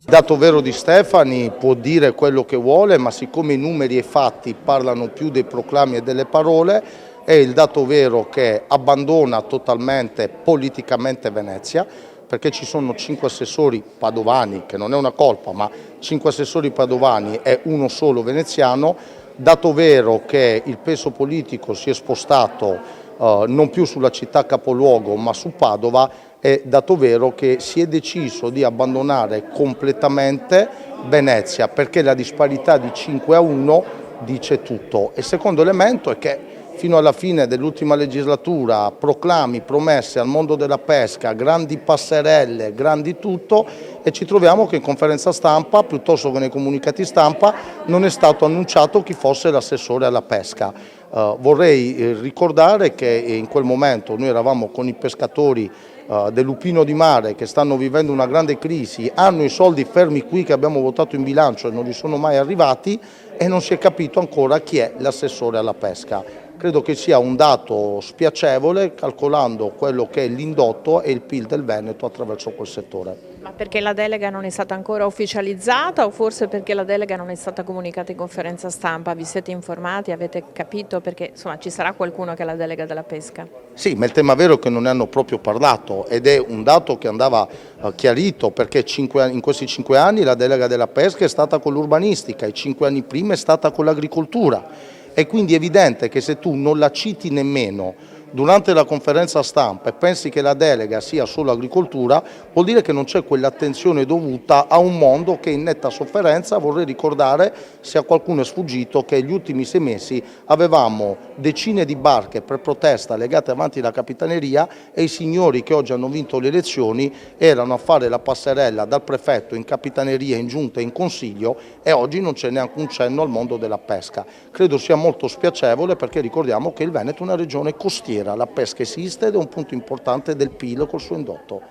Dato vero di Stefani può dire quello che vuole, ma siccome i numeri e i fatti parlano più dei proclami e delle parole, è il dato vero che abbandona totalmente politicamente Venezia, perché ci sono 5 assessori padovani, che non è una colpa, ma 5 assessori padovani e uno solo veneziano, dato vero che il peso politico si è spostato non più sulla città capoluogo ma su Padova, è dato vero che si è deciso di abbandonare completamente Venezia, perché la disparità di 5-1 dice tutto. E il secondo elemento è che fino alla fine dell'ultima legislatura proclami, promesse al mondo della pesca, grandi passerelle, grandi tutto, e ci troviamo che in conferenza stampa, piuttosto che nei comunicati stampa, non è stato annunciato chi fosse l'assessore alla pesca. Vorrei ricordare che in quel momento noi eravamo con i pescatori del lupino di mare che stanno vivendo una grande crisi, hanno i soldi fermi qui che abbiamo votato in bilancio e non gli sono mai arrivati, e non si è capito ancora chi è l'assessore alla pesca. Credo che sia un dato spiacevole calcolando quello che è l'indotto e il PIL del Veneto attraverso quel settore. Ma perché la delega non è stata ancora ufficializzata o forse perché la delega non è stata comunicata in conferenza stampa? Vi siete informati, avete capito? Perché insomma ci sarà qualcuno che ha la delega della pesca? Sì, ma il tema vero è che non ne hanno proprio parlato ed è un dato che andava chiarito, perché in questi 5 anni la delega della pesca è stata con l'urbanistica, i 5 anni prima è stata con l'agricoltura. È quindi evidente che se tu non la citi nemmeno durante la conferenza stampa e pensi che la delega sia solo agricoltura, vuol dire che non c'è quell'attenzione dovuta a un mondo che è in netta sofferenza. Vorrei ricordare, se a qualcuno è sfuggito, che negli ultimi 6 mesi avevamo decine di barche per protesta legate avanti la Capitaneria e i signori che oggi hanno vinto le elezioni erano a fare la passerella dal prefetto in Capitaneria, in giunta e in consiglio, e oggi non c'è neanche un cenno al mondo della pesca. Credo sia molto spiacevole, perché ricordiamo che il Veneto è una regione costiera, la pesca esiste ed è un punto importante del PIL col suo indotto.